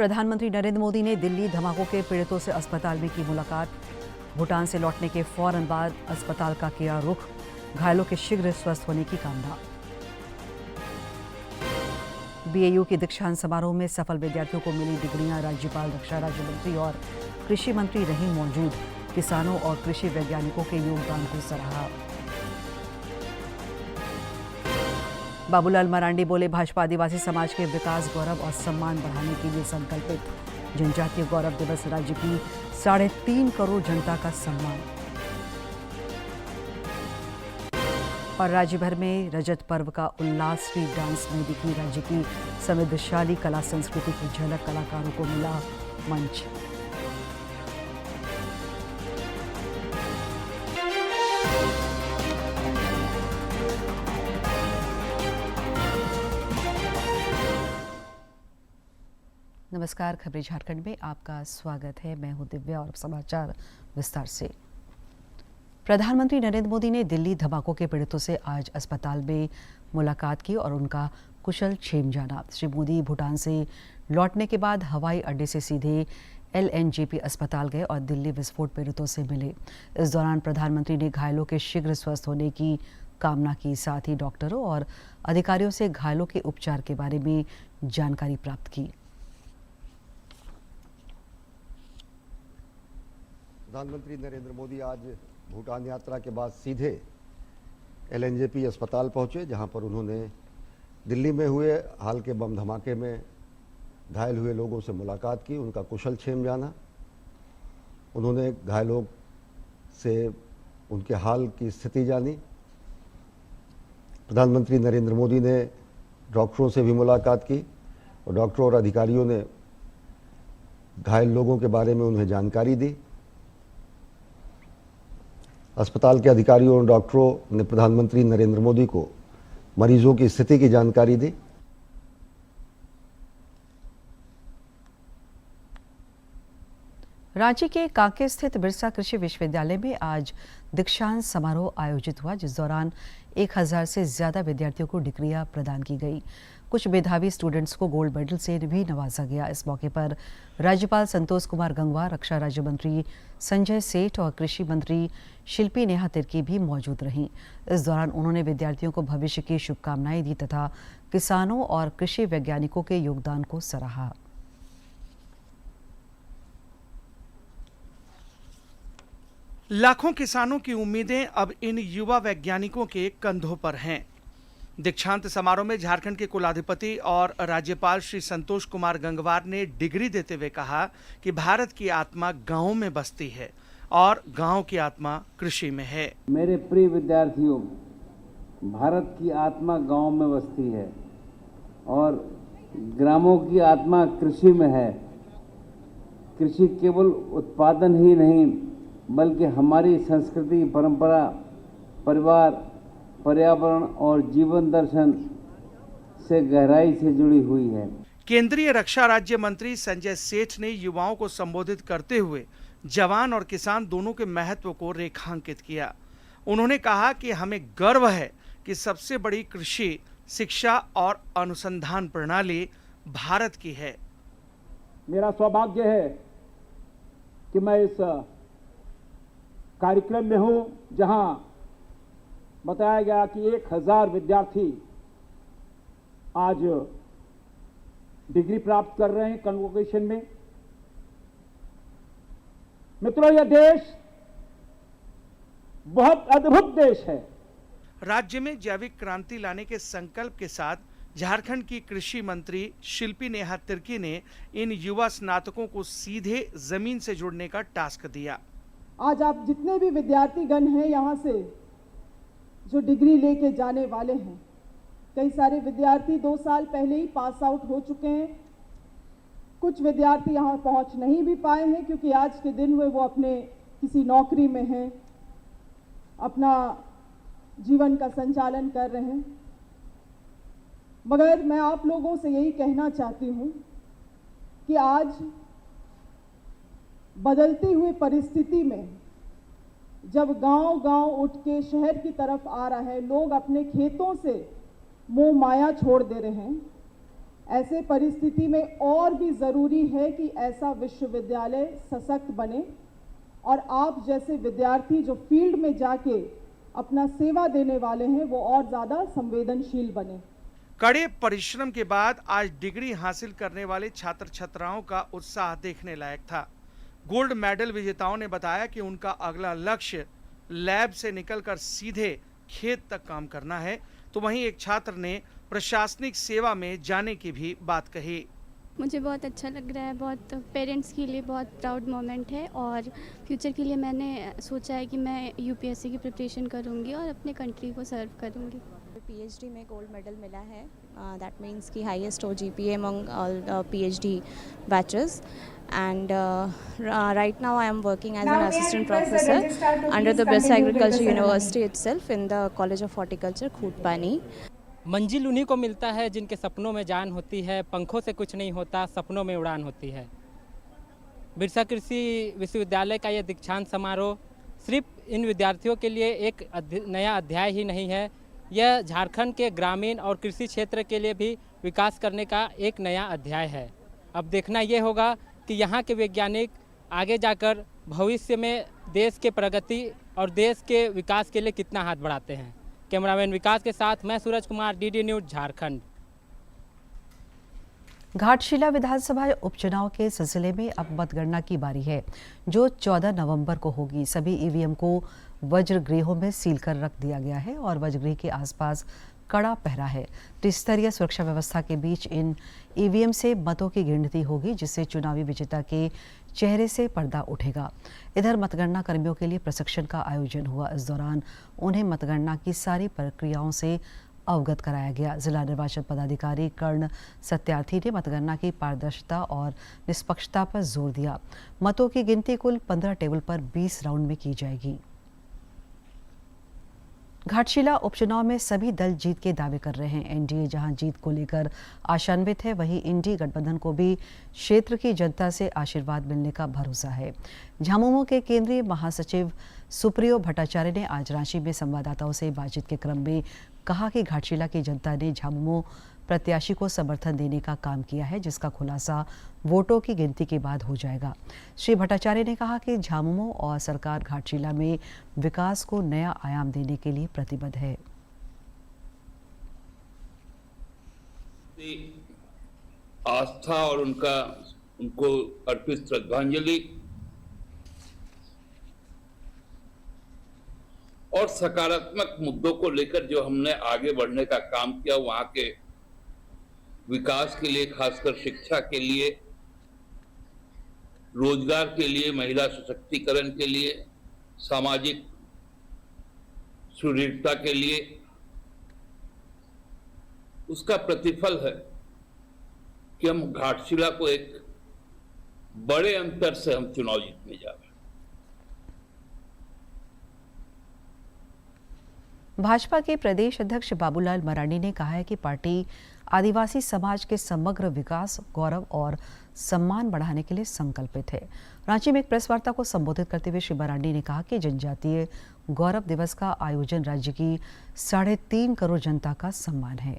प्रधानमंत्री नरेंद्र मोदी ने दिल्ली धमाकों के पीड़ितों से अस्पताल में की मुलाकात। भूटान से लौटने के फौरन बाद अस्पताल का किया रुख, घायलों के शीघ्र स्वस्थ होने की कामना। बीएयू के दीक्षांत समारोह में सफल विद्यार्थियों को मिली डिग्रियां। राज्यपाल, रक्षा राज्य मंत्री और कृषि मंत्री रहीं मौजूद। किसानों और कृषि वैज्ञानिकों के योगदान को सराहा। बाबूलाल मरांडी बोले, भाजपा आदिवासी समाज के विकास, गौरव और सम्मान बढ़ाने के लिए संकल्पित। जनजातीय गौरव दिवस राज्य की 3.5 करोड़ जनता का सम्मान। और राज्य भर में रजत पर्व का उल्लास। स्ट्रीट डांस में दिखी राज्य की समृद्धशाली कला संस्कृति की झलक। कलाकारों को मिला मंच। नमस्कार, खबरें झारखंड में आपका स्वागत है। मैं हूं दिव्या और समाचार विस्तार से। प्रधानमंत्री नरेंद्र मोदी ने दिल्ली धमाकों के पीड़ितों से आज अस्पताल में मुलाकात की और उनका कुशल क्षेम जाना। श्री मोदी भूटान से लौटने के बाद हवाई अड्डे से सीधे LNJP अस्पताल गए और दिल्ली विस्फोट पीड़ितों से मिले। इस दौरान प्रधानमंत्री ने घायलों के शीघ्र स्वस्थ होने की कामना की। साथ ही डॉक्टरों और अधिकारियों से घायलों के उपचार के बारे में जानकारी प्राप्त की। प्रधानमंत्री नरेंद्र मोदी आज भूटान यात्रा के बाद सीधे LNJP अस्पताल पहुंचे, जहां पर उन्होंने दिल्ली में हुए हाल के बम धमाके में घायल हुए लोगों से मुलाकात की, उनका कुशल क्षेम जाना। उन्होंने घायलों से उनके हाल की स्थिति जानी। प्रधानमंत्री नरेंद्र मोदी ने डॉक्टरों से भी मुलाकात की और डॉक्टरों और अधिकारियों ने घायल लोगों के बारे में उन्हें जानकारी दी। अस्पताल के अधिकारियों और डॉक्टरों ने प्रधानमंत्री नरेंद्र मोदी को मरीजों की स्थिति की जानकारी दी। रांची के कांके स्थित बिरसा कृषि विश्वविद्यालय में आज दीक्षांत समारोह आयोजित हुआ, जिस दौरान 1000 से ज्यादा विद्यार्थियों को डिग्रियां प्रदान की गई। कुछ मेधावी स्टूडेंट्स को गोल्ड मेडल से भी नवाजा गया। इस मौके पर राज्यपाल संतोष कुमार गंगवार, रक्षा राज्य मंत्री संजय सेठ और कृषि मंत्री शिल्पी नेहा तिर्की भी मौजूद रहीं। इस दौरान उन्होंने विद्यार्थियों को भविष्य की शुभकामनाएं दी तथा किसानों और कृषि वैज्ञानिकों के योगदान को सराहा। लाखों किसानों की उम्मीदें अब इन युवा वैज्ञानिकों के कंधों पर हैं। दीक्षांत समारोह में झारखंड के कुलाधिपति और राज्यपाल श्री संतोष कुमार गंगवार ने डिग्री देते हुए कहा कि भारत की आत्मा गांवों में बसती है और गांव की आत्मा कृषि में है। मेरे प्रिय विद्यार्थियों, भारत की आत्मा गांव में बसती है और ग्रामों की आत्मा कृषि में है। कृषि केवल उत्पादन ही नहीं बल्कि हमारी संस्कृति, परंपरा, परिवार, पर्यावरण और जीवन दर्शन से गहराई से जुड़ी हुई है। केंद्रीय रक्षा राज्य मंत्री संजय सेठ ने युवाओं को संबोधित करते हुए जवान और किसान दोनों के महत्व को रेखांकित किया। उन्होंने कहा कि हमें गर्व है कि सबसे बड़ी कृषि, शिक्षा और अनुसंधान प्रणाली भारत की है। मेरा सौभाग्य है कि मैं इस कार्यक्रम में हूं, जहां बताया गया कि 1000 विद्यार्थी आज डिग्री प्राप्त कर रहे हैं कन्वोकेशन में। मित्रों, यह देश बहुत अद्भुत देश है। राज्य में जैविक क्रांति लाने के संकल्प के साथ झारखंड की कृषि मंत्री शिल्पी नेहा तिर्की ने इन युवा स्नातकों को सीधे जमीन से जुड़ने का टास्क दिया। आज आप जितने भी विद्यार्थीगण हैं यहाँ से जो डिग्री लेके जाने वाले हैं, कई सारे विद्यार्थी 2 साल पहले ही पास आउट हो चुके हैं। कुछ विद्यार्थी यहाँ पहुँच नहीं भी पाए हैं क्योंकि आज के दिन में वो अपने किसी नौकरी में हैं, अपना जीवन का संचालन कर रहे हैं। मगर मैं आप लोगों से यही कहना चाहती हूँ कि आज बदलती हुई परिस्थिति में जब गांव-गांव उठ के शहर की तरफ आ रहा है, लोग अपने खेतों से मोह माया छोड़ दे रहे हैं, ऐसे परिस्थिति में और भी ज़रूरी है कि ऐसा विश्वविद्यालय सशक्त बने और आप जैसे विद्यार्थी जो फील्ड में जाके अपना सेवा देने वाले हैं वो और ज़्यादा संवेदनशील बने। कड़े परिश्रम के बाद आज डिग्री हासिल करने वाले छात्र छात्राओं का उत्साह देखने लायक था। गोल्ड मेडल विजेताओं ने बताया कि उनका अगला लक्ष्य लैब से निकलकर सीधे खेत तक काम करना है, तो वहीं एक छात्र ने प्रशासनिक सेवा में जाने की भी बात कही। मुझे बहुत अच्छा लग रहा है, बहुत पेरेंट्स के लिए बहुत प्राउड मोमेंट है और फ्यूचर के लिए मैंने सोचा है कि मैं यूपीएससी की प्रिपरेशन करूंगी और अपने कंट्री को सर्व करूंगी। पीएचडी में गोल्ड मेडल मिला है, दैट मीन्स की highest OGPA among all PhD batches and right now I am working as an assistant professor under the Birsa Agriculture University itself in the College of Horticulture, खूटपानी। मंजिल उन्हीं को मिलता है जिनके सपनों में जान होती है, पंखों से कुछ नहीं होता, सपनों में उड़ान होती है। बिरसा कृषि विश्वविद्यालय का यह दीक्षांत समारोह सिर्फ इन विद्यार्थियों के लिए एक नया अध्याय ही नहीं है, यह झारखंड के ग्रामीण और कृषि क्षेत्र के लिए भी विकास करने का एक नया अध्याय है। अब देखना ये होगा कि यहाँ के वैज्ञानिक आगे जाकर भविष्य में देश के प्रगति और देश के विकास के लिए कितना हाथ बढ़ाते हैं। कैमरामैन विकास के साथ मैं सूरज कुमार, DD न्यूज़ झारखंड। घाटशिला विधानसभा उपचुनाव के सिलसिले में अब मतगणना की बारी है, जो 14 नवंबर को होगी। सभी ईवीएम को वज्रगृहों में सील कर रख दिया गया है और वज्रगृह के आसपास कड़ा पहरा है। त्रिस्तरीय सुरक्षा व्यवस्था के बीच इन ईवीएम से मतों की गिनती होगी, जिससे चुनावी विजेता के चेहरे से पर्दा उठेगा। इधर मतगणना कर्मियों के लिए प्रशिक्षण का आयोजन हुआ। इस दौरान उन्हें मतगणना की सारी प्रक्रियाओं से अवगत कराया गया। जिला निर्वाचन पदाधिकारी कर्ण सत्यार्थी ने मतगणना की पारदर्शिता और निष्पक्षता पर जोर दिया। मतों की गिनती कुल 15 टेबल पर 20 राउंड में की जाएगी। घाटशिला उपचुनाव में सभी दल जीत के दावे कर रहे हैं। एनडीए जहां जीत को लेकर आशान्वित है, वहीं इंडी गठबंधन को भी क्षेत्र की जनता से आशीर्वाद मिलने का भरोसा है। झामुमो के केंद्रीय महासचिव सुप्रियो भट्टाचार्य ने आज रांची में संवाददाताओं से बातचीत के क्रम में कहा कि घाटशिला की जनता ने झामुमो प्रत्याशी को समर्थन देने का काम किया है, जिसका खुलासा वोटों की गिनती के बाद हो जाएगा। श्री भट्टाचार्य ने कहा कि झामुमो और सरकार घाटशिला में विकास को नया आयाम देने के लिए प्रतिबद्ध है। आस्था और उनको अर्पित श्रद्धांजलि और सकारात्मक मुद्दों को लेकर जो हमने आगे बढ़ने का काम किया, वहां के विकास के लिए, खासकर शिक्षा के लिए, रोजगार के लिए, महिला सशक्तिकरण के लिए, सामाजिक सुदृढ़ता के लिए, उसका प्रतिफल है कि हम घाटशिला को एक बड़े अंतर से हम चुनाव जीतने जा रहे हैं। भाजपा के प्रदेश अध्यक्ष बाबूलाल मरांडी ने कहा है कि पार्टी आदिवासी समाज के समग्र विकास, गौरव और सम्मान बढ़ाने के लिए संकल्पित है। रांची में एक प्रेस वार्ता को संबोधित करते हुए श्री मरांडी ने कहा कि जनजातीय गौरव दिवस का आयोजन राज्य की 3.5 करोड़ जनता का सम्मान है।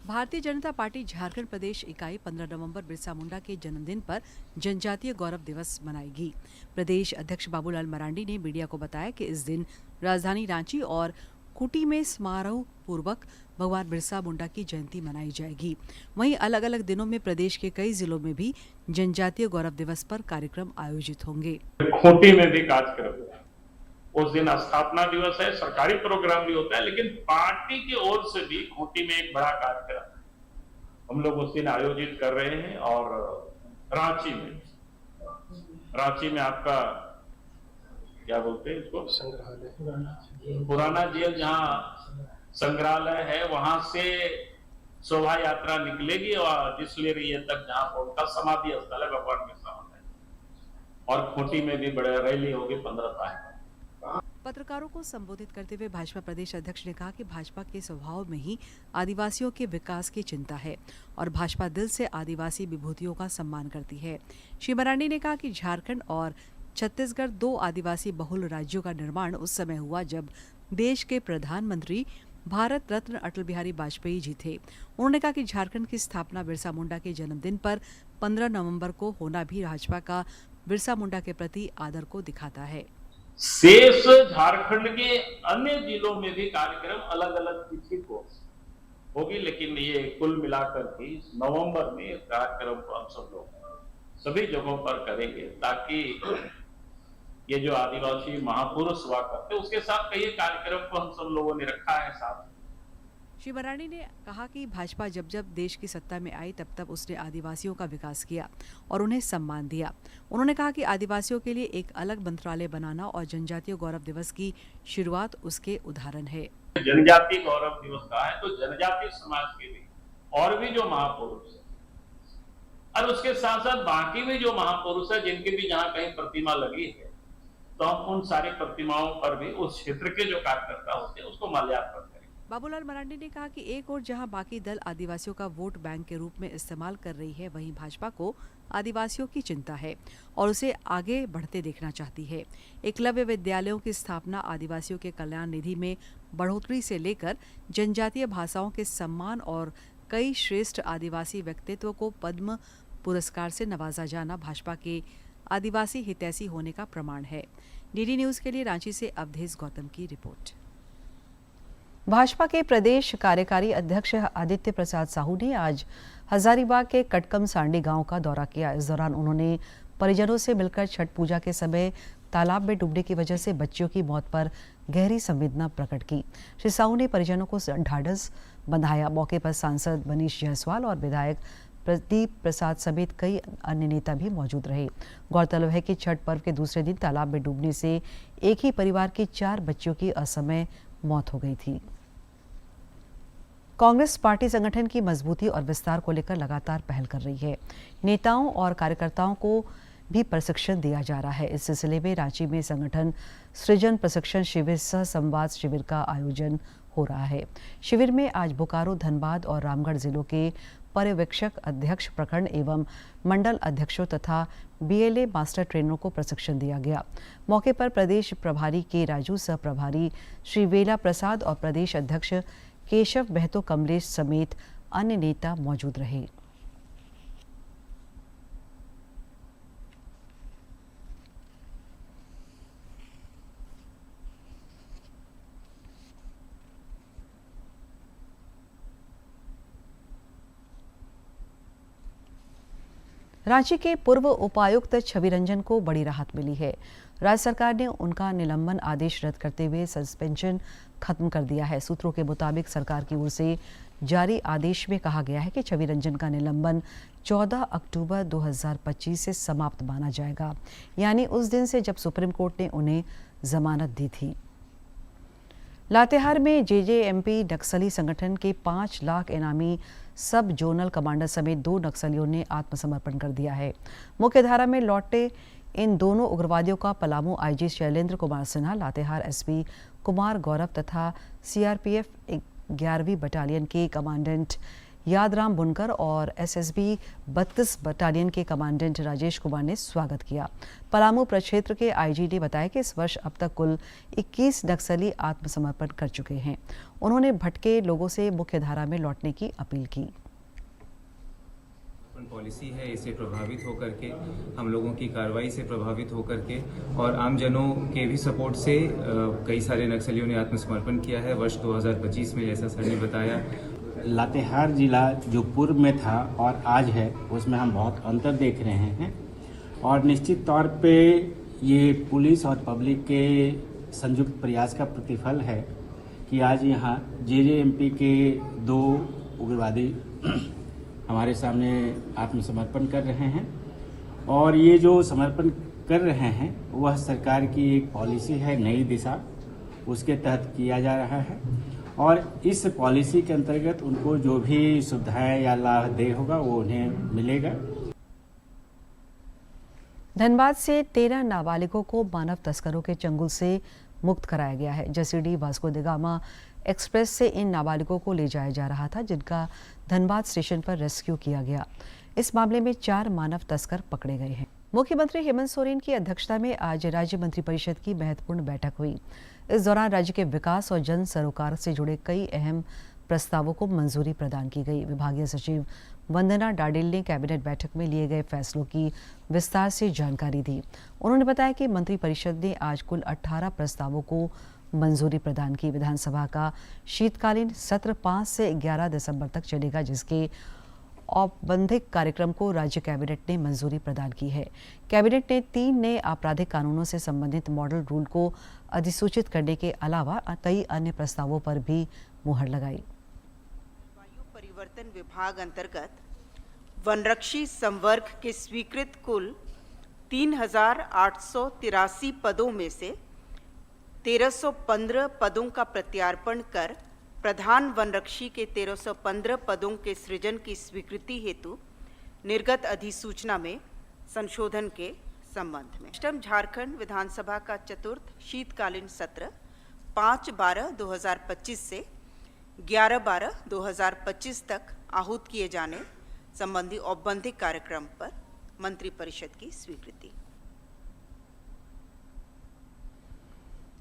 भारतीय जनता पार्टी झारखंड प्रदेश इकाई 15 नवंबर बिरसा मुंडा के जन्मदिन पर जनजातीय गौरव दिवस मनाएगी। प्रदेश अध्यक्ष बाबूलाल मरांडी ने मीडिया को बताया कि इस दिन राजधानी रांची और कुटी में समारोह पूर्वक भगवान बिरसा मुंडा की जयंती मनाई जाएगी। वहीं अलग अलग दिनों में प्रदेश के कई जिलों में भी जनजातीय गौरव दिवस पर कार्यक्रम आयोजित होंगे। खूंटी में भी कार्यक्रम, उस दिन स्थापना दिवस है, सरकारी प्रोग्राम भी होता है, लेकिन पार्टी की ओर से भी खूंटी में एक बड़ा कार्यक्रम हम लोग उस दिन आयोजित कर रहे हैं। और रांची में आपका क्या बोलते हैं इसको, संग्रहालय, पुराना जेल जहां संग्रहालय है, वहां से शोभा यात्रा निकलेगी और डिस्टिलरी तक जहां उनका समाधि स्थल है भगवान बिरसा मुंडा, और खूंटी में भी बड़ा रैली होगी 15 तारीख। पत्रकारों को संबोधित करते हुए भाजपा प्रदेश अध्यक्ष ने कहा कि भाजपा के स्वभाव में ही आदिवासियों के विकास की चिंता है और भाजपा दिल से आदिवासी विभूतियों का सम्मान करती है। श्री मरांडी ने कहा कि झारखंड और छत्तीसगढ़ 2 आदिवासी बहुल राज्यों का निर्माण उस समय हुआ जब देश के प्रधानमंत्री भारत रत्न अटल बिहारी वाजपेयी जी थे। उन्होंने कहा कि झारखंड की स्थापना बिरसा मुंडा के जन्मदिन पर 15 नवंबर को होना भी भाजपा का बिरसा मुंडा के प्रति आदर को दिखाता है। शेष झारखंड के अन्य जिलों में भी कार्यक्रम अलग अलग तिथि को होगी, लेकिन ये कुल मिलाकर भी नवंबर में इस कार्यक्रम को हम सब लोग सभी जगहों पर करेंगे, ताकि ये जो आदिवासी महापुरुष हुआ करते उसके साथ कई कार्यक्रम को हम सब लोगों ने रखा है साथ। श्री मरांडी ने कहा कि भाजपा जब जब देश की सत्ता में आई तब तब उसने आदिवासियों का विकास किया और उन्हें सम्मान दिया। उन्होंने कहा कि आदिवासियों के लिए एक अलग मंत्रालय बनाना और जनजातीय गौरव दिवस की शुरुआत उसके उदाहरण है। जनजातीय गौरव दिवस का है तो जनजातीय समाज के लिए और भी जो महापुरुष है और उसके साथ साथ बाकी भी जो महापुरुष है जिनकी भी जहाँ कहीं प्रतिमा लगी है, तो हम उन सारी प्रतिमाओं पर भी उस क्षेत्र के जो कार्यकर्ता होते हैं उसको माल्यार्पण करें। बाबूलाल मरांडी ने कहा कि एक और जहां बाकी दल आदिवासियों का वोट बैंक के रूप में इस्तेमाल कर रही है, वहीं भाजपा को आदिवासियों की चिंता है और उसे आगे बढ़ते देखना चाहती है। एकलव्य विद्यालयों की स्थापना, आदिवासियों के कल्याण निधि में बढ़ोतरी से लेकर जनजातीय भाषाओं के सम्मान और कई श्रेष्ठ आदिवासी व्यक्तित्व को पद्म पुरस्कार से नवाजा जाना भाजपा के आदिवासी हितैषी होने का प्रमाण है। डीडी न्यूज के लिए रांची से अवधेश गौतम की रिपोर्ट। भाजपा के प्रदेश कार्यकारी अध्यक्ष आदित्य प्रसाद साहू ने आज हजारीबाग के कटकम सांडी गांव का दौरा किया। इस दौरान उन्होंने परिजनों से मिलकर छठ पूजा के समय तालाब में डूबने की वजह से बच्चियों की मौत पर गहरी संवेदना प्रकट की। श्री साहू ने परिजनों को ढाढ़स बंधाया। मौके पर सांसद मनीष जायसवाल और विधायक प्रदीप प्रसाद समेत कई अन्य नेता भी मौजूद रहे। गौरतलब है कि छठ पर्व के दूसरे दिन तालाब में डूबने से एक ही परिवार की 4 बच्चियों की असमय मौत हो गई थी। कांग्रेस पार्टी संगठन की मजबूती और विस्तार को लेकर लगातार पहल कर रही है। नेताओं और कार्यकर्ताओं को भी प्रशिक्षण दिया जा रहा है। इस सिलसिले में रांची में संगठन सृजन प्रशिक्षण शिविर सह संवाद शिविर का आयोजन हो रहा है। शिविर में आज बोकारो, धनबाद और रामगढ़ जिलों के पर्यवेक्षक, अध्यक्ष, प्रखंड एवं मंडल अध्यक्षों तथा बीएलए मास्टर ट्रेनरों को प्रशिक्षण दिया गया। मौके पर प्रदेश प्रभारी के राजू, सह प्रभारी श्री वेला प्रसाद और प्रदेश अध्यक्ष केशव बहतो कमलेश समेत अन्य नेता मौजूद रहे। रांची के पूर्व उपायुक्त छवि रंजन को बड़ी राहत मिली है। राज्य सरकार ने उनका निलंबन आदेश रद्द करते हुए सस्पेंशन खत्म कर दिया है। सूत्रों के मुताबिक सरकार की ओर से जारी आदेश में कहा गया है कि छवि रंजन का निलंबन 14 अक्टूबर 2025 से समाप्त माना जाएगा, यानी उस दिन से जब सुप्रीम कोर्ट ने उन्हें जमानत दी थी। लातेहार में जेजेएमपी नक्सली संगठन के 5 लाख इनामी सब जोनल कमांडर समेत 2 नक्सलियों ने आत्मसमर्पण कर दिया है। मुख्यधारा में लौटे इन दोनों उग्रवादियों का पलामू आईजी शैलेंद्र कुमार सिन्हा, लातेहार एसपी कुमार गौरव तथा सीआरपीएफ 11वीं बटालियन के कमांडेंट यादराम बुनकर और एसएसबी 32 बटालियन के कमांडेंट राजेश कुमार ने स्वागत किया। पलामू प्रक्षेत्र के आईजी ने बताया कि इस वर्ष अब तक कुल 21 नक्सली आत्मसमर्पण कर चुके हैं। उन्होंने भटके लोगों से मुख्यधारा में लौटने की अपील की। पॉलिसी है, इसे प्रभावित होकर के, हम लोगों की कार्रवाई से प्रभावित होकर के और आमजनों के भी सपोर्ट से कई सारे नक्सलियों ने आत्मसमर्पण किया है। वर्ष 2025 में, जैसा सर ने बताया, लातेहार जिला जो पूर्व में था और आज है, उसमें हम बहुत अंतर देख रहे हैं और निश्चित तौर पे ये पुलिस और पब्लिक के संयुक्त प्रयास का प्रतिफल है कि आज यहाँ जेजेएमपी के 2 उग्रवादी हमारे सामने आत्मसमर्पण कर रहे हैं और ये जो समर्पण कर रहे हैं वह सरकार की एक पॉलिसी है, नई दिशा, उसके तहत किया जा रहा है और इस पॉलिसी के अंतर्गत उनको जो भी सुविधाएं या लाभ देय होगा वो उन्हें मिलेगा। धनबाद से 13 नाबालिगों को मानव तस्करों के चंगुल से मुक्त कराया गया है। Jasidih Vasco the gamma express से इन नाबालिगों को ले जाया जा रहा था, जिनका धनबाद स्टेशन पर रेस्क्यू किया गया। इस मामले में 4 मानव तस्कर पकड़े गए हैं। मुख्यमंत्री हेमंत सोरेन की अध्यक्षता में आज राज्य मंत्रिपरिषद की महत्वपूर्ण बैठक हुई। इस दौरान राज्य के विकास और जन सरोकार से जुड़े कई अहम प्रस्तावों को मंजूरी प्रदान की गई। विभागीय सचिव वंदना डाडिल ने कैबिनेट बैठक में लिए गए फैसलों की विस्तार से जानकारी दी। उन्होंने बताया कि मंत्रिपरिषद ने आज कुल 18 प्रस्तावों को मंजूरी प्रदान की। विधानसभा का शीतकालीन सत्र 5 से 11 दिसंबर तक चलेगा, जिसके औपबंधिक कार्यक्रम को राज्य कैबिनेट ने मंजूरी प्रदान की है। कैबिनेट ने 3 नए आपराधिक कानूनों से संबंधित मॉडल रूल को अधिसूचित करने के अलावा कई अन्य प्रस्तावों पर भी मुहर लगाई। जलवायु परिवर्तन विभाग अंतर्गत वनरक्षी संवर्ग के स्वीकृत कुल 3,883 पदों में से 1,315 पदों का प्रत्यार्पण कर प्रधान वनरक्षी के 1,315 पदों के सृजन की स्वीकृति हेतु निर्गत अधिसूचना में संशोधन के संबंध में झारखंड विधानसभा का चतुर्थ शीतकालीन सत्र 5/12/2025 से 11/12/2025 तक आहूत किए जाने संबंधी औपबंधिक कार्यक्रम पर मंत्रिपरिषद की स्वीकृति।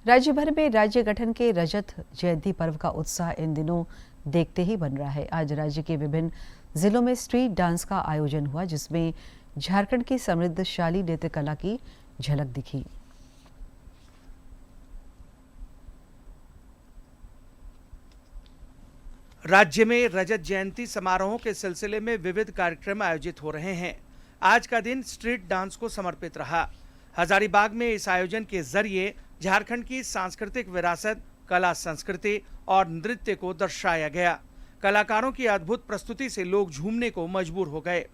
राज्य भर में राज्य गठन के रजत जयंती पर्व का उत्साह इन दिनों देखते ही बन रहा है। आज राज्य के विभिन्न जिलों में स्ट्रीट डांस का आयोजन हुआ, जिसमें झारखंड की समृद्धशाली नृत्य कला की झलक दिखी। राज्य में रजत जयंती समारोहों के सिलसिले में विविध कार्यक्रम आयोजित हो रहे हैं। आज का दिन स्ट्रीट डांस को समर्पित रहा। हजारीबाग में इस आयोजन के जरिए झारखंड की सांस्कृतिक विरासत, कला, संस्कृति और नृत्य को दर्शाया गया। कलाकारों की अद्भुत प्रस्तुति से लोग झूमने को मजबूर हो गए।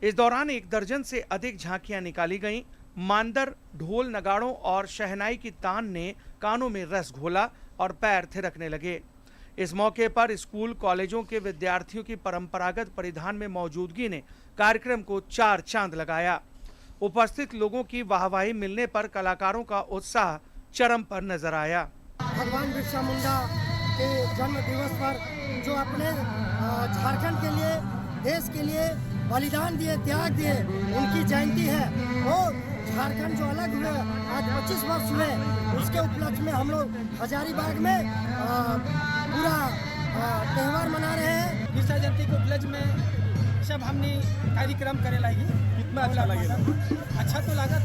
इस दौरान 1 दर्जन से अधिक झांकियां निकाली गईं। मांदर, ढोल, नगाड़ों और शहनाई की तान ने कानों में रस घोला और पैर थिरकने लगे। इस मौके पर स्कूल, कॉलेजों के विद्यार्थियों की परंपरागत परिधान में मौजूदगी ने कार्यक्रम को 4 चांद लगाया। उपस्थित लोगों की वाहवाही मिलने पर कलाकारों का उत्साह चरम पर नजर आया। भगवान बिरसा मुंडा के जन्म दिवस पर जो अपने झारखंड के लिए, देश के लिए बलिदान दिए, त्याग दिए, उनकी जयंती है। और झारखंड जो अलग हुए आज 25 वर्ष हुए, उसके उपलक्ष्य में हम लोग हजारीबाग में पूरा त्यौहार मना रहे हैं। बिरसा जयंती के उपलक्ष्य में सब हमने कार्यक्रम करे लगी। कितना अच्छा लगे? अच्छा तो लगा।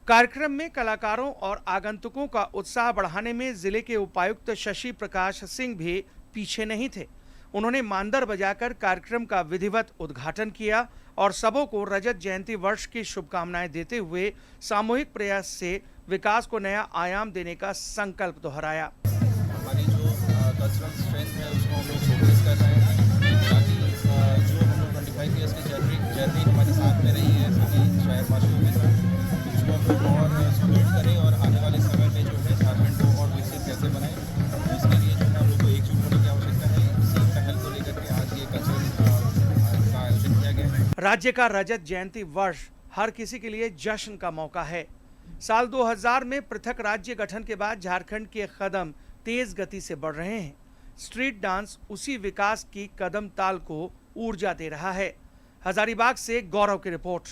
कार्यक्रम में कलाकारों और आगंतुकों का उत्साह बढ़ाने में जिले के उपायुक्त शशि प्रकाश सिंह भी पीछे नहीं थे। उन्होंने मांदर बजाकर कार्यक्रम का विधिवत उद्घाटन किया और सबों को रजत जयंती वर्ष की शुभकामनाएं देते हुए सामूहिक प्रयास से विकास को नया आयाम देने का संकल्प दोहराया। हमारी जो कल्चरल स्ट्रेंथ है उसको हम लोग शोकेस कर रहे हैं, ताकि जो हम लोग 25 ईयर्स की जर्नी हमारे साथ में रही है सभी शहरवासियों के साथ, उसको हम लोग और सपोर्ट करें और आने वाले समय में जो है झारखंड को और विकसित कैसे बनाएं, इसके लिए जो है हम लोग को एकजुट होने की आवश्यकता है। इसी पहल को लेकर के आज ये कल्चरल का आयोजन किया गया है। राज्य का रजत जयंती वर्ष हर किसी के लिए जश्न का मौका है। साल 2000 में पृथक राज्य गठन के बाद झारखंड के कदम तेज गति से बढ़ रहे हैं। स्ट्रीट डांस उसी विकास की कदम ताल को ऊर्जा दे रहा है। हजारीबाग से गौरव की रिपोर्ट।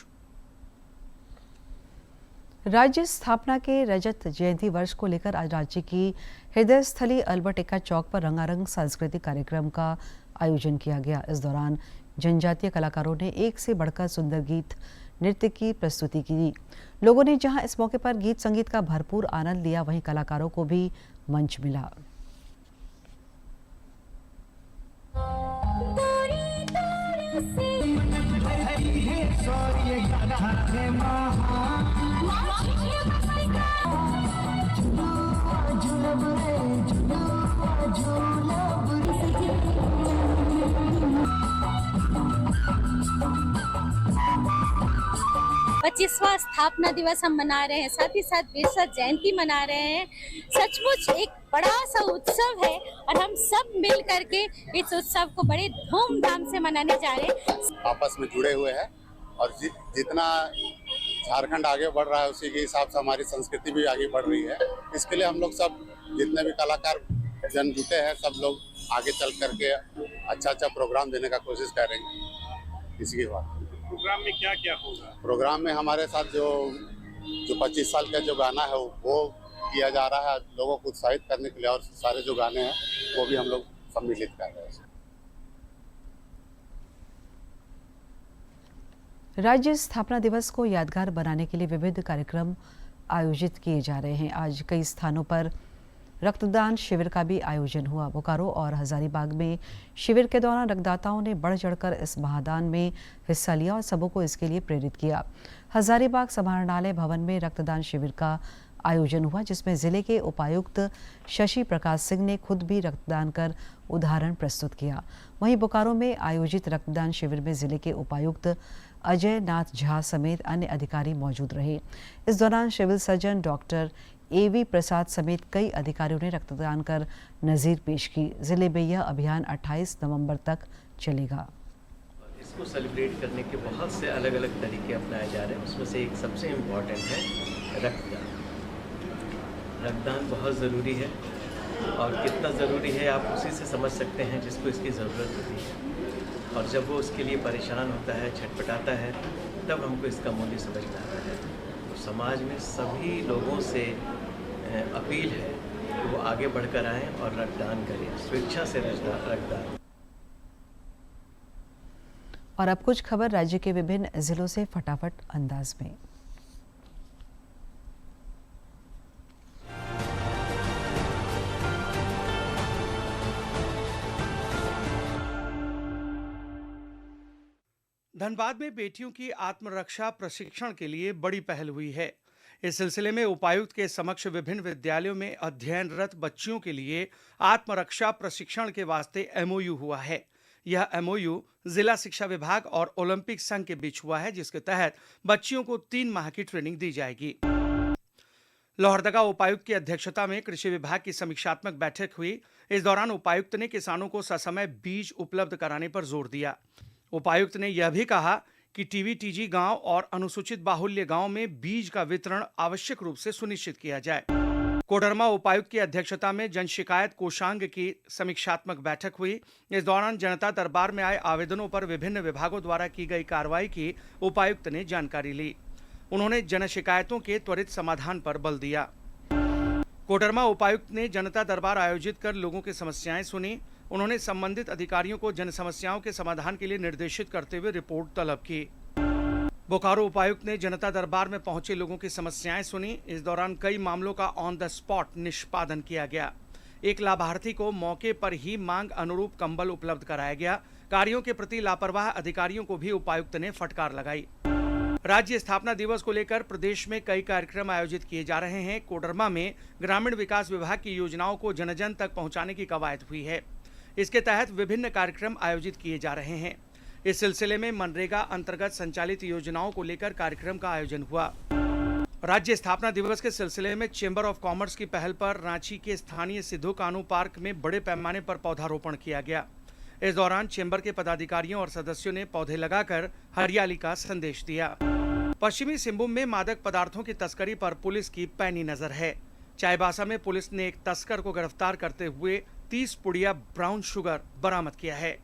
राज्य स्थापना के रजत जयंती वर्ष को लेकर आज राज्य की हृदय स्थली अल्बर्ट एक्का चौक पर रंगारंग सांस्कृतिक कार्यक्रम का आयोजन किया गया। इस दौरान जनजातीय कलाकारों ने एक से बढ़कर सुंदर गीत, नृत्य की प्रस्तुति की। लोगों ने जहां इस मौके पर गीत संगीत का भरपूर आनंद लिया, वहीं कलाकारों को भी मंच मिला। पच्चीसवां स्थापना दिवस हम मना रहे हैं, साथ ही साथ बिरसा जयंती मना रहे हैं। सचमुच एक बड़ा सा उत्सव है और हम सब मिल करके इस उत्सव को बड़े धूमधाम से मनाने जा रहे हैं। आपस में जुड़े हुए हैं और जितना झारखंड आगे बढ़ रहा है उसी के हिसाब से हमारी संस्कृति भी आगे बढ़ रही है। इसके लिए हम लोग सब जितने भी कलाकार जन जुटे हैं सब लोग आगे चल करके अच्छा प्रोग्राम देने का कोशिश करेंगे। इसी की बात। प्रोग्राम में क्या क्या होगा? प्रोग्राम में हमारे साथ जो 25 साल का जो गाना है वो किया जा रहा है लोगों को उत्साहित करने के लिए, और सारे जो गाने हैं वो भी हम लोग सम्मिलित कर रहे हैं। राज्य स्थापना दिवस को यादगार बनाने के लिए विविध कार्यक्रम आयोजित किए जा रहे हैं। आज कई स्थानों पर रक्तदान शिविर का भी आयोजन हुआ। बोकारो और हजारीबाग में शिविर के दौरान रक्तदाताओं ने बढ़ चढ़कर इस महादान में हिस्सा लिया और सबों को इसके लिए प्रेरित किया। हजारीबाग समाहरणालय भवन में रक्तदान शिविर का आयोजन हुआ, जिसमें जिले के उपायुक्त शशि प्रकाश सिंह ने खुद भी रक्तदान कर उदाहरण प्रस्तुत किया। वहीं बोकारो में आयोजित रक्तदान शिविर में जिले के उपायुक्त अजय नाथ झा समेत अन्य अधिकारी मौजूद रहे। इस दौरान सिविल सर्जन डॉक्टर एवी प्रसाद समेत कई अधिकारियों ने रक्तदान कर नज़ीर पेश की। जिले में यह अभियान 28 नवंबर तक चलेगा। इसको सेलिब्रेट करने के बहुत से अलग अलग तरीके अपनाए जा रहे हैं। उसमें से एक सबसे इम्पॉर्टेंट है रक्तदान। रक्तदान बहुत ज़रूरी है और कितना ज़रूरी है आप उसी से समझ सकते हैं जिसको इसकी ज़रूरत होती है, और जब वो उसके लिए परेशान होता है, छटपटाता है, तब हमको इसका मूल्य समझ में आता है। तो समाज में सभी लोगों से अपील है कि वो आगे बढ़कर आएँ और रक्तदान करें, स्वेच्छा से रक्तदान। और अब कुछ खबर राज्य के विभिन्न जिलों से फटाफट अंदाज में। धनबाद में बेटियों की आत्मरक्षा प्रशिक्षण के लिए बड़ी पहल हुई है। इस सिलसिले में उपायुक्त के समक्ष विभिन्न विद्यालयों में अध्ययनरत बच्चियों के लिए आत्मरक्षा प्रशिक्षण के वास्ते MOU हुआ है। यह MOU जिला शिक्षा विभाग और ओलंपिक संघ के बीच हुआ है, जिसके तहत बच्चियों को 3 माह की ट्रेनिंग दी जाएगी। लोहरदगा उपायुक्त की अध्यक्षता में कृषि विभाग की समीक्षात्मक बैठक हुई। इस दौरान उपायुक्त ने किसानों को ससमय बीज उपलब्ध कराने पर जोर दिया। उपायुक्त ने यह भी कहा कि TVTG गांव और अनुसूचित बाहुल्य गांव में बीज का वितरण आवश्यक रूप से सुनिश्चित किया जाए। कोडरमा उपायुक्त की अध्यक्षता में जन शिकायत कोषांग की समीक्षात्मक बैठक हुई। इस दौरान जनता दरबार में आए आवेदनों पर विभिन्न विभागों द्वारा की गई कार्रवाई की उपायुक्त ने जानकारी ली। उन्होंने जन शिकायतों के त्वरित समाधान पर बल दिया। कोडरमा उपायुक्त ने जनता दरबार आयोजित कर लोगों की समस्याएं सुनी। उन्होंने संबंधित अधिकारियों को जन समस्याओं के समाधान के लिए निर्देशित करते हुए रिपोर्ट तलब की। बोकारो उपायुक्त ने जनता दरबार में पहुंचे लोगों की समस्याएं सुनी। इस दौरान कई मामलों का ऑन द स्पॉट निष्पादन किया गया। एक लाभार्थी को मौके पर ही मांग अनुरूप कंबल उपलब्ध कराया गया। कार्यों के प्रति लापरवाह अधिकारियों को भी उपायुक्त ने फटकार लगाई। राज्य स्थापना दिवस को लेकर प्रदेश में कई कार्यक्रम आयोजित किए जा रहे हैं। कोडरमा में ग्रामीण विकास विभाग की योजनाओं को जन जन तक पहुंचाने की कवायद हुई है। इसके तहत विभिन्न कार्यक्रम आयोजित किए जा रहे हैं। इस सिलसिले में मनरेगा अंतर्गत संचालित योजनाओं को लेकर कार्यक्रम का आयोजन हुआ। राज्य स्थापना दिवस के सिलसिले में चेंबर ऑफ कॉमर्स की पहल पर रांची के स्थानीय सिद्धू कानू पार्क में बड़े पैमाने पर पौधारोपण किया गया। इस दौरान चेंबर के पदाधिकारियों और सदस्यों ने पौधे लगाकर हरियाली का संदेश दिया। पश्चिमी सिंहभूम में मादक पदार्थों की तस्करी पर पुलिस की पैनी नजर है। चाईबासा में पुलिस ने एक तस्कर को गिरफ्तार करते हुए 30 पुड़िया ब्राउन शुगर बरामद किया है।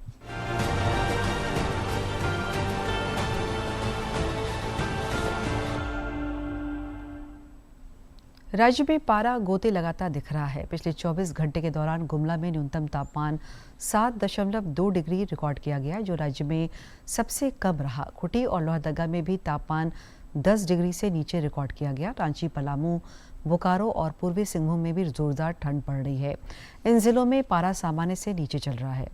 राज्य में पारा गोते लगातार दिख रहा है। पिछले 24 घंटे के दौरान गुमला में न्यूनतम तापमान 7.2 डिग्री रिकॉर्ड किया गया, जो राज्य में सबसे कम रहा। खुटी और लोहरदगा में भी तापमान 10 डिग्री से नीचे रिकॉर्ड किया गया। रांची, पलामू, बोकारो और पूर्वी सिंहभूम में भी जोरदार ठंड पड़ रही है। इन जिलों में पारा सामान्य से नीचे चल रहा है।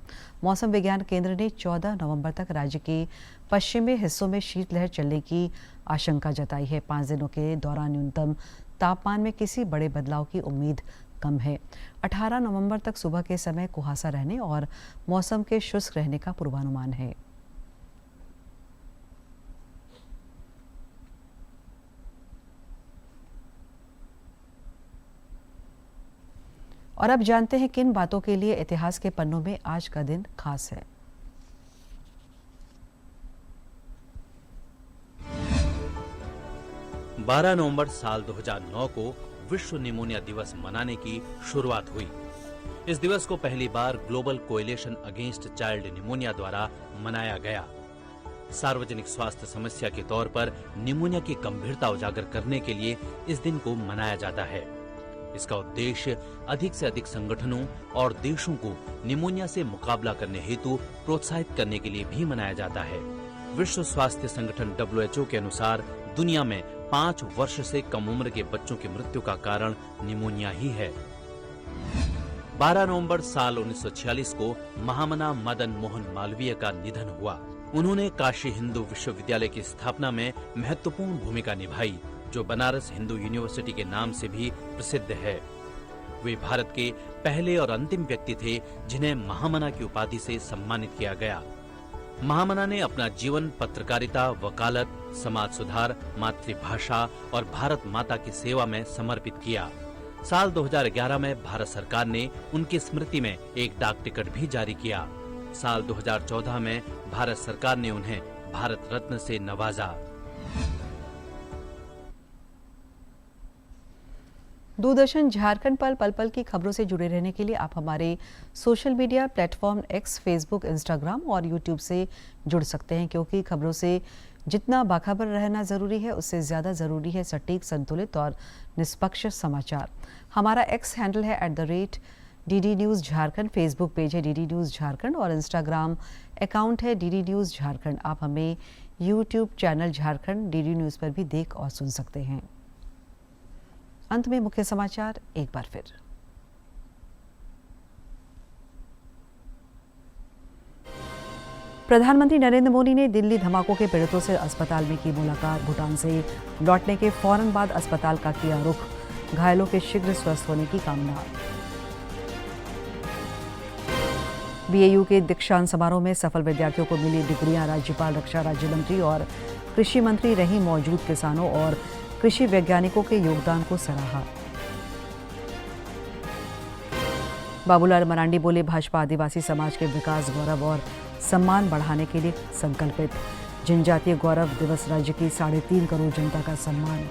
मौसम विज्ञान केंद्र ने 14 नवंबर तक राज्य के पश्चिमी हिस्सों में शीतलहर चलने की आशंका जताई है। 5 दिनों के दौरान न्यूनतम तापमान में किसी बड़े बदलाव की उम्मीद कम है। 18 नवंबर तक सुबह के समय कुहासा रहने और मौसम के शुष्क रहने का पूर्वानुमान है। और अब जानते हैं किन बातों के लिए इतिहास के पन्नों में आज का दिन खास है। 12 नवंबर साल 2009 को विश्व निमोनिया दिवस मनाने की शुरुआत हुई। इस दिवस को पहली बार global coalition against child pneumonia द्वारा मनाया गया। सार्वजनिक स्वास्थ्य समस्या के तौर पर निमोनिया की गंभीरता उजागर करने के लिए इस दिन को मनाया जाता है। इसका उद्देश्य अधिक से अधिक संगठनों और देशों को निमोनिया से मुकाबला करने हेतु प्रोत्साहित करने के लिए भी मनाया जाता है। विश्व स्वास्थ्य संगठन WHO के अनुसार दुनिया में 5 वर्ष से कम उम्र के बच्चों की मृत्यु का कारण निमोनिया ही है। 12 नवंबर साल 1946 को महामना मदन मोहन मालवीय का निधन हुआ। उन्होंने काशी हिंदू विश्वविद्यालय की स्थापना में महत्वपूर्ण भूमिका निभाई, जो बनारस हिंदू यूनिवर्सिटी के नाम से भी प्रसिद्ध है। वे भारत के पहले और अंतिम व्यक्ति थे जिन्हें महामना की उपाधि से सम्मानित किया गया। महामना ने अपना जीवन पत्रकारिता, वकालत, समाज सुधार, मातृभाषा और भारत माता की सेवा में समर्पित किया। साल 2011 में भारत सरकार ने उनकी स्मृति में एक डाक टिकट भी जारी किया। साल 2014 में भारत सरकार ने उन्हें भारत रत्न से नवाजा। दूरदर्शन झारखंड पर पल पल की खबरों से जुड़े रहने के लिए आप हमारे social media platform X, Facebook, Instagram और यूट्यूब से जुड़ सकते हैं, क्योंकि खबरों से जितना बाखबर रहना ज़रूरी है, उससे ज़्यादा ज़रूरी है सटीक, संतुलित और निष्पक्ष समाचार। हमारा X हैंडल है @DD news Jharkhand, Facebook page है DD न्यूज़ झारखंड और इंस्टाग्राम अकाउंट है DD न्यूज़ झारखंड। आप हमें YouTube channel Jharkhand DD news पर भी देख और सुन सकते हैं। अंत में मुख्य समाचार एक बार फिर। प्रधानमंत्री नरेंद्र मोदी ने दिल्ली धमाकों के पीड़ितों से अस्पताल में की मुलाकात। भूटान से लौटने के फौरन बाद अस्पताल का किया रुख, घायलों के शीघ्र स्वस्थ होने की कामना। BAU के दीक्षांत समारोह में सफल विद्यार्थियों को मिली डिग्रियां। राज्यपाल, रक्षा राज्य मंत्री और कृषि मंत्री रही मौजूद किसानों और कृषि वैज्ञानिकों के योगदान को सराहा। बाबूलाल मरांडी बोले, भाजपा आदिवासी समाज के विकास, गौरव और सम्मान बढ़ाने के लिए संकल्पित। जनजातीय गौरव दिवस राज्य की 3.5 करोड़ जनता का सम्मान।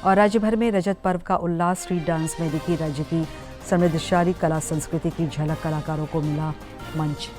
और राज्य भर में रजत पर्व का उल्लास। स्ट्रीट डांस में दिखी राज्य की समृद्धशाली कला संस्कृति की झलक, कलाकारों को मिला मंच।